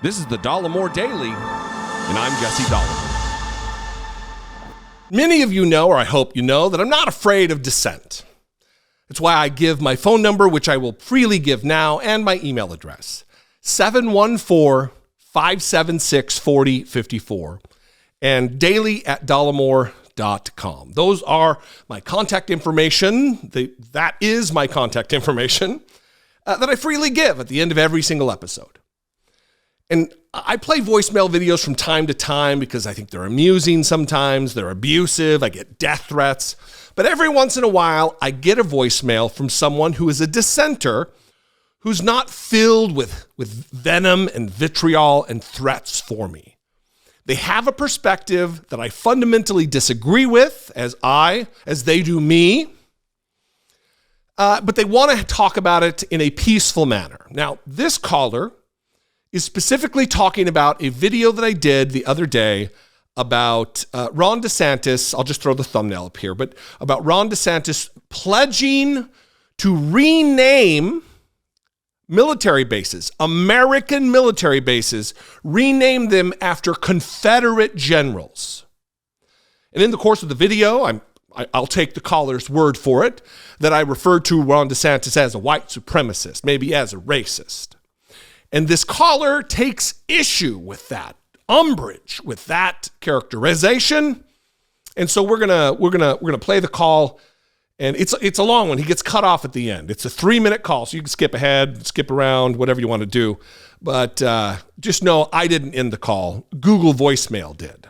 This is the Dollemore Daily, and I'm Jesse Dollemore. Many of you know, or I hope you know, that I'm not afraid of dissent. That's why I give my phone number, which I will freely give now, and my email address, 714-576-4054, and daily@dollemore.com. Those are my contact information. That is my contact information that I freely give at the end of every single episode. And I play voicemail videos from time to time because I think they're amusing sometimes, they're abusive, I get death threats. But every once in a while, I get a voicemail from someone who is a dissenter who's not filled with venom and vitriol and threats for me. They have a perspective that I fundamentally disagree with, as they do me, but they want to talk about it in a peaceful manner. Now, this caller is specifically talking about a video that I did the other day about Ron DeSantis. I'll just throw the thumbnail up here, but about Ron DeSantis pledging to rename military bases, American military bases, rename them after Confederate generals. And in the course of the video, I'll take the caller's word for it, that I referred to Ron DeSantis as a white supremacist, maybe as a racist. And this caller takes issue with that, umbrage with that characterization. And so we're gonna play the call, and it's a long one. He gets cut off at the end. It's a 3-minute call, so you can skip ahead, skip around, whatever you want to do. But just know I didn't end the call. Google voicemail did.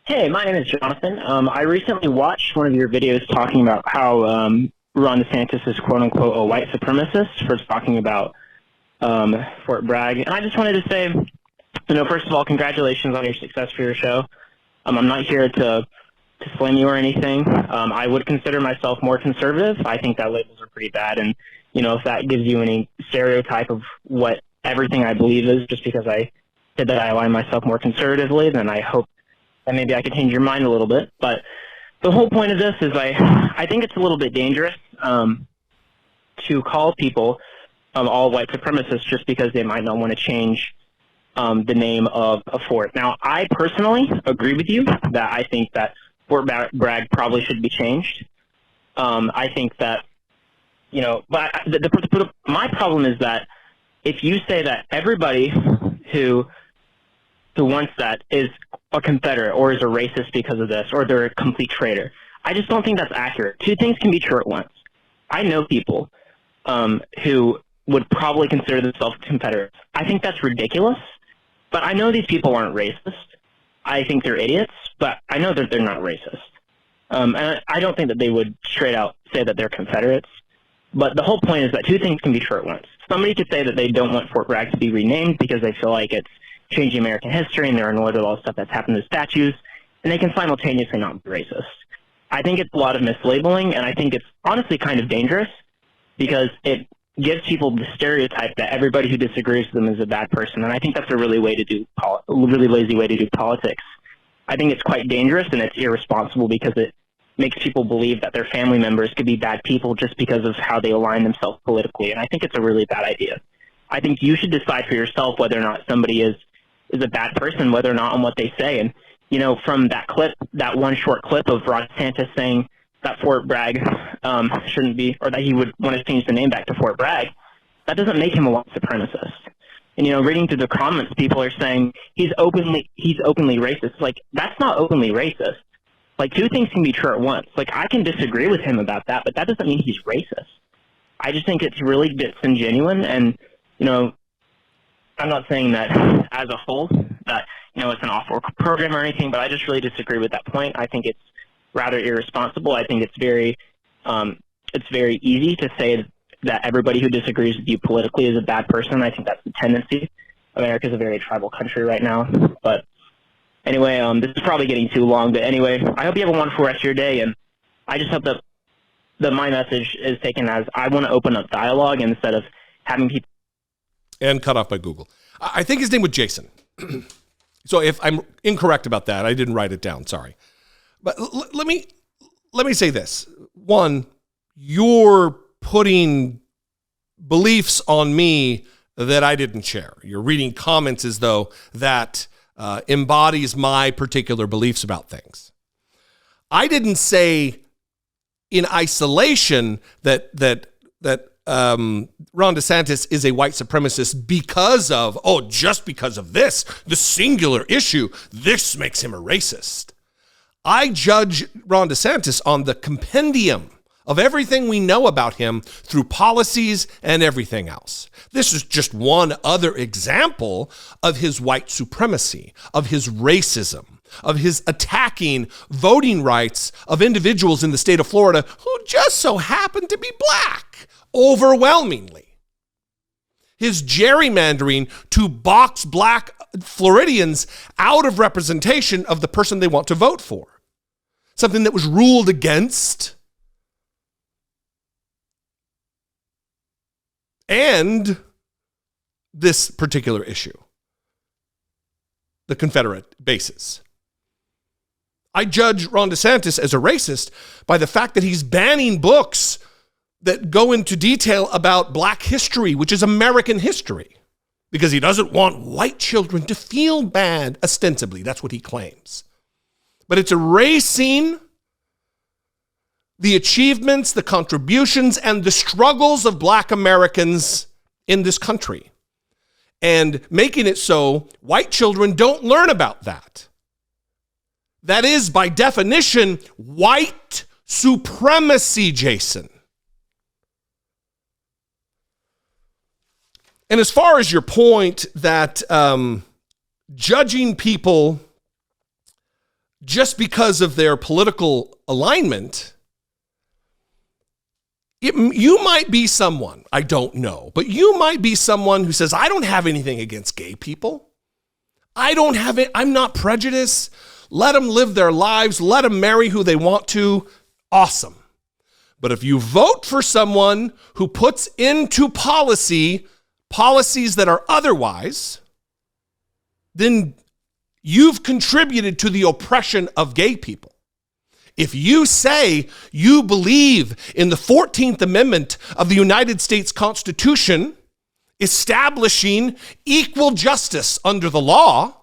Hey, my name is Jonathan. I recently watched one of your videos talking about how Ron DeSantis is quote-unquote a white supremacist for talking about Fort Bragg. And I just wanted to say, first of all, congratulations on your success for your show. I'm not here to slam you or anything. I would consider myself more conservative. I think that labels are pretty bad. And, if that gives you any stereotype of what everything I believe is just because I said that I align myself more conservatively, then I hope and maybe I could change your mind a little bit. But the whole point of this is I think it's a little bit dangerous to call people all white supremacists just because they might not want to change the name of a fort. Now, I personally agree with you that I think that Fort Bragg probably should be changed. I think that, but my problem is that if you say that everybody who wants that is a Confederate or is a racist because of this, or they're a complete traitor, I just don't think that's accurate. Two things can be true at once. I know people who would probably consider themselves Confederates. I think that's ridiculous, but I know these people aren't racist. I think they're idiots, but I know that they're not racist. And I don't think that they would straight out say that they're Confederates. But the whole point is that two things can be true at once. Somebody could say that they don't want Fort Bragg to be renamed because they feel like it's changing American history and they're annoyed with all the stuff that's happened to statues, and they can simultaneously not be racist. I think it's a lot of mislabeling, and I think it's honestly kind of dangerous because it gives people the stereotype that everybody who disagrees with them is a bad person, and I think that's a really lazy way to do politics. I think it's quite dangerous and it's irresponsible because it makes people believe that their family members could be bad people just because of how they align themselves politically, and I think it's a really bad idea. I think you should decide for yourself whether or not somebody is a bad person, whether or not on what they say. And, from that clip, that one short clip of Ron DeSantis saying that Fort Bragg shouldn't be, or that he would want to change the name back to Fort Bragg, that doesn't make him a white supremacist. And, reading through the comments, people are saying he's openly racist. Like, that's not openly racist. Like, two things can be true at once. Like, I can disagree with him about that, but that doesn't mean he's racist. I just think it's really disingenuous, and, I'm not saying that as a whole that, it's an awful program or anything, but I just really disagree with that point. I think it's rather irresponsible. I think it's very easy to say that everybody who disagrees with you politically is a bad person. I think that's the tendency. America is a very tribal country right now. But anyway, this is probably getting too long. But anyway, I hope you have a wonderful rest of your day, and I just hope that my message is taken as I want to open up dialogue instead of having people. And cut off by Google. I think his name was Jason. So if I'm incorrect about that, I didn't write it down, sorry. But let me say this. one, you're putting beliefs on me that I didn't share. You're reading comments as though that embodies my particular beliefs about things. I didn't say in isolation that Ron DeSantis is a white supremacist because of, just because of this, the singular issue, this makes him a racist. I judge Ron DeSantis on the compendium of everything we know about him through policies and everything else. This is just one other example of his white supremacy, of his racism, of his attacking voting rights of individuals in the state of Florida who just so happen to be black, overwhelmingly. His gerrymandering to box black Floridians out of representation of the person they want to vote for. Something that was ruled against. And this particular issue, the Confederate bases. I judge Ron DeSantis as a racist by the fact that he's banning books that go into detail about black history, which is American history, because he doesn't want white children to feel bad, ostensibly. That's what he claims. But it's erasing the achievements, the contributions, and the struggles of black Americans in this country, and making it so white children don't learn about that. That is, by definition, white supremacy, Jason. And as far as your point that judging people just because of their political alignment, you might be someone, I don't know, but you might be someone who says, I don't have anything against gay people. I'm not prejudiced. Let them live their lives. Let them marry who they want to. Awesome. But if you vote for someone who puts into policies that are otherwise, then you've contributed to the oppression of gay people. If you say you believe in the 14th Amendment of the United States Constitution, establishing equal justice under the law,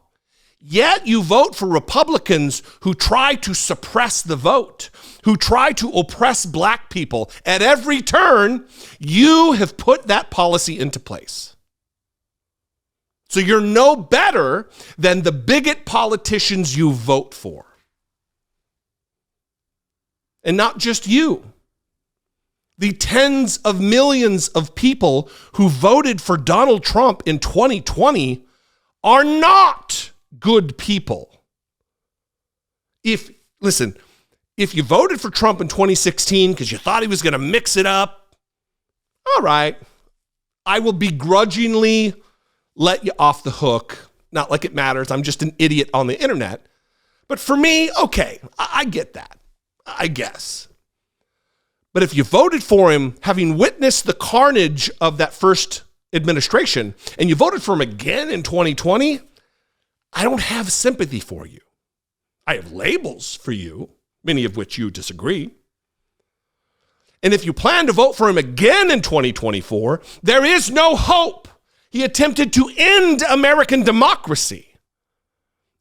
yet you vote for Republicans who try to suppress the vote, who try to oppress black people at every turn, you have put that policy into place. So you're no better than the bigot politicians you vote for. And not just you. The tens of millions of people who voted for Donald Trump in 2020 are not good people. If you voted for Trump in 2016 because you thought he was going to mix it up, all right, I will begrudgingly let you off the hook. Not like it matters. I'm just an idiot on the internet. But for me, okay, I get that, I guess. But if you voted for him, having witnessed the carnage of that first administration, and you voted for him again in 2020, I don't have sympathy for you. I have labels for you, many of which you disagree. And if you plan to vote for him again in 2024, there is no hope. He attempted to end American democracy.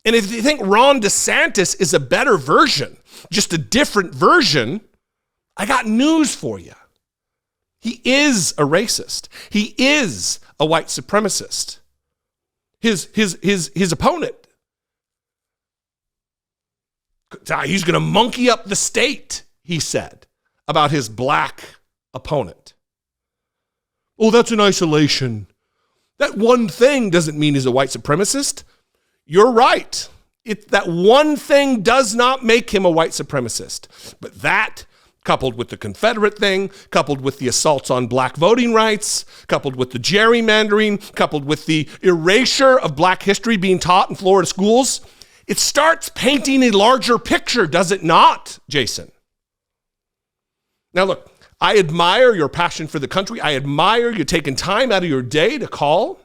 And if you think Ron DeSantis is a better version, just a different version, I got news for you. He is a racist. He is a white supremacist. His opponent, he's going to monkey up the state, he said about his black opponent. Oh, that's in isolation. That one thing doesn't mean he's a white supremacist. You're right. That one thing does not make him a white supremacist. But that, coupled with the Confederate thing, coupled with the assaults on black voting rights, coupled with the gerrymandering, coupled with the erasure of black history being taught in Florida schools, it starts painting a larger picture, does it not, Jason? Now look, I admire your passion for the country. I admire you taking time out of your day to call.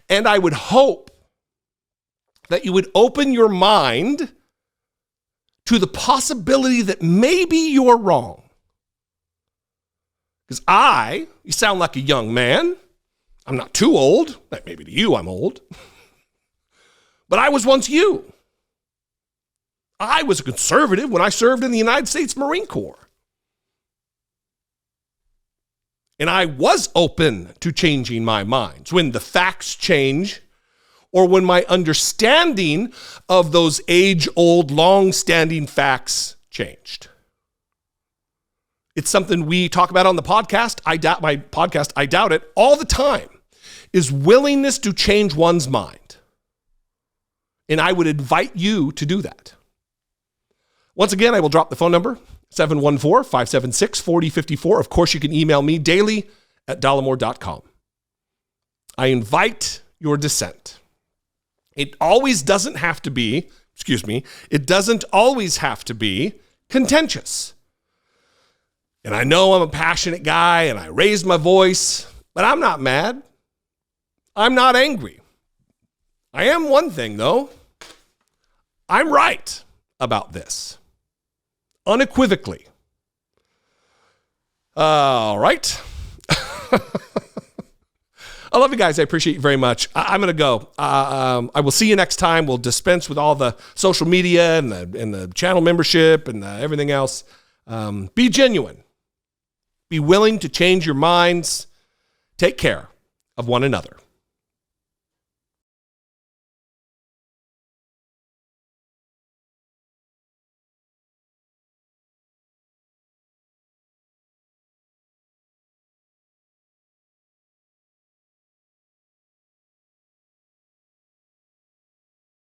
And I would hope that you would open your mind to the possibility that maybe you're wrong. Because you sound like a young man. I'm not too old. Maybe to you I'm old. But I was once you. I was a conservative when I served in the United States Marine Corps. And I was open to changing my minds when the facts change or when my understanding of those age-old, long-standing facts changed. It's something we talk about on the podcast. I doubt it all the time, is willingness to change one's mind. And I would invite you to do that. Once again, I will drop the phone number, 714-576-4054. Of course, you can email me daily at dollemore.com. I invite your dissent. It doesn't always have to be contentious. And I know I'm a passionate guy and I raised my voice, but I'm not mad. I'm not angry. I am one thing though. I'm right about this. Unequivocally. All right. I love you guys. I appreciate you very much. I'm going to go. I will see you next time. We'll dispense with all the social media and the channel membership and everything else. Be genuine. Be willing to change your minds. Take care of one another.